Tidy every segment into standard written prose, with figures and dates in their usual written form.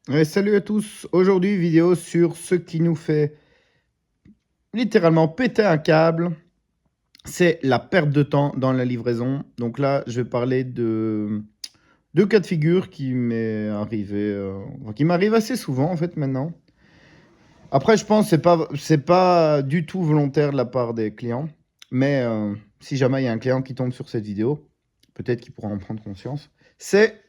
Ouais, salut à tous. Aujourd'hui, vidéo sur ce qui nous fait littéralement péter un câble. C'est la perte de temps dans la livraison. Donc là, je vais parler de deux cas de figure qui qui m'arrivent assez souvent en fait maintenant. Après, je pense que c'est pas du tout volontaire de la part des clients. Mais si jamais il y a un client qui tombe sur cette vidéo, peut-être qu'il pourra en prendre conscience. C'est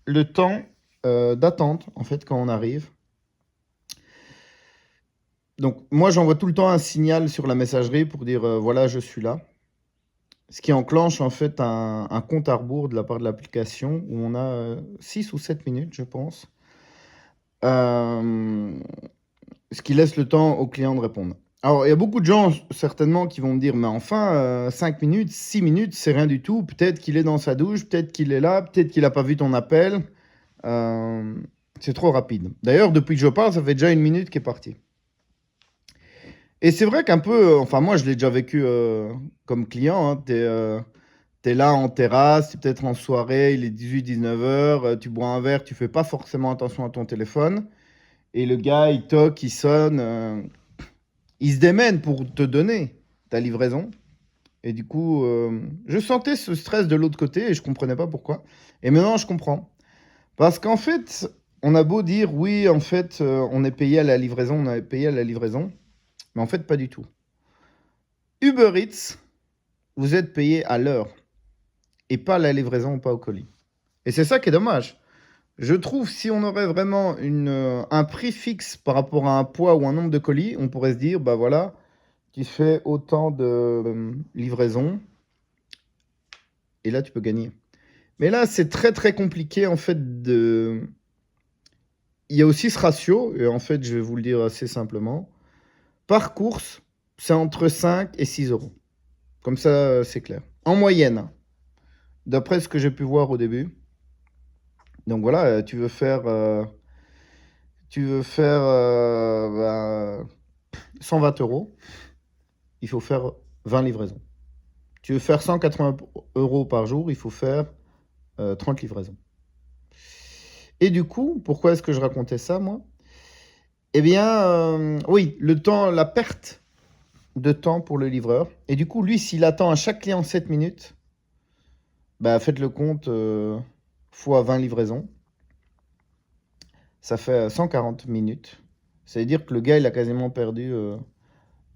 le temps d'attente en fait quand on arrive. Donc, moi, j'envoie tout le temps un signal sur la messagerie pour dire voilà, je suis là. Ce qui enclenche en fait un compte à rebours de la part de l'application où on a 6 ou 7 minutes, je pense. Euh, Ce qui laisse le temps au client de répondre. Alors, il y a beaucoup de gens certainement qui vont me dire mais enfin, 5 minutes, 6 minutes, c'est rien du tout. Peut-être qu'il est dans sa douche, peut-être qu'il est là, peut-être qu'il n'a pas vu ton appel. Euh, c'est trop rapide. D'ailleurs, depuis que je parle, ça fait déjà 1 minute qui est partie. Et c'est vrai qu'un peu, enfin moi je l'ai déjà vécu comme client, hein, t'es là en terrasse, t'es peut-être en soirée, il est 18-19 h, tu bois un verre, tu fais pas forcément attention à ton téléphone, et le gars il toque, il sonne, il se démène pour te donner ta livraison. Et du coup, je sentais ce stress de l'autre côté et je comprenais pas pourquoi. Et maintenant je comprends. Parce qu'en fait, on a beau dire oui, en fait, on est payé à la livraison, on est payé à la livraison, mais en fait pas du tout. Uber Eats, vous êtes payé à l'heure et pas à la livraison, pas au colis. Et c'est ça qui est dommage. Je trouve si on aurait vraiment un prix fixe par rapport à un poids ou un nombre de colis, on pourrait se dire, bah voilà, tu fais autant de livraisons et là tu peux gagner. Mais là, c'est très très compliqué en fait de... Il y a aussi ce ratio, et en fait je vais vous le dire assez simplement. Par course, c'est entre 5 et 6 euros. Comme ça, c'est clair. En moyenne, d'après ce que j'ai pu voir au début. Donc voilà, tu veux faire 120 euros, il faut faire 20 livraisons. Tu veux faire 180 euros par jour, il faut faire 30 livraisons. Et du coup, pourquoi est-ce que je racontais ça, moi? Eh bien, oui, le temps, la perte de temps pour le livreur. Et du coup, lui, s'il attend à chaque client 7 minutes, bah, faites le compte fois 20 livraisons. Ça fait 140 minutes. Ça veut dire que le gars, il a quasiment perdu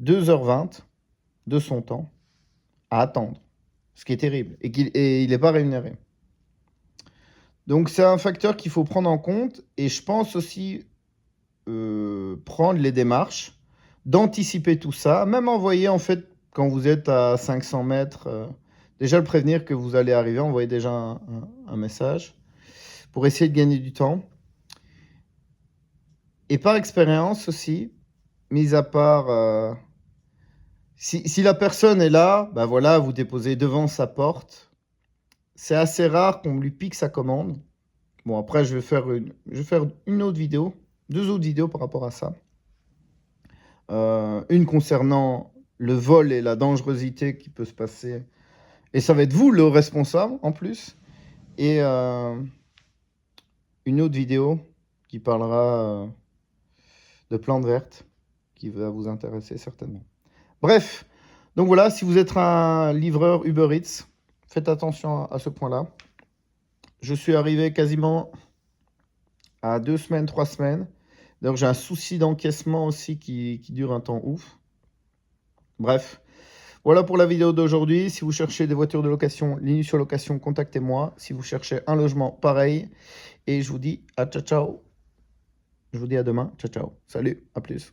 2h20 de son temps à attendre. Ce qui est terrible. Et il n'est pas rémunéré. Donc c'est un facteur qu'il faut prendre en compte. Et je pense aussi prendre les démarches, d'anticiper tout ça. Même envoyer en fait, quand vous êtes à 500 mètres, déjà le prévenir que vous allez arriver. Envoyer déjà un message pour essayer de gagner du temps. Et par expérience aussi, mis à part... si la personne est là, bah voilà, vous déposez devant sa porte. C'est assez rare qu'on lui pique sa commande. Bon, après, je vais faire une autre vidéo, deux autres vidéos par rapport à ça. Une concernant le vol et la dangerosité qui peut se passer. Et ça va être vous le responsable en plus. Et une autre vidéo qui parlera de plantes vertes, qui va vous intéresser certainement. Bref, donc voilà, si vous êtes un livreur Uber Eats, faites attention à ce point-là. Je suis arrivé quasiment à 2 semaines, 3 semaines. Donc j'ai un souci d'encaissement aussi qui dure un temps ouf. Bref, voilà pour la vidéo d'aujourd'hui. Si vous cherchez des voitures de location, ligne sur location, contactez-moi. Si vous cherchez un logement, pareil. Et je vous dis à ciao ciao. Je vous dis à demain. Ciao ciao. Salut, à plus.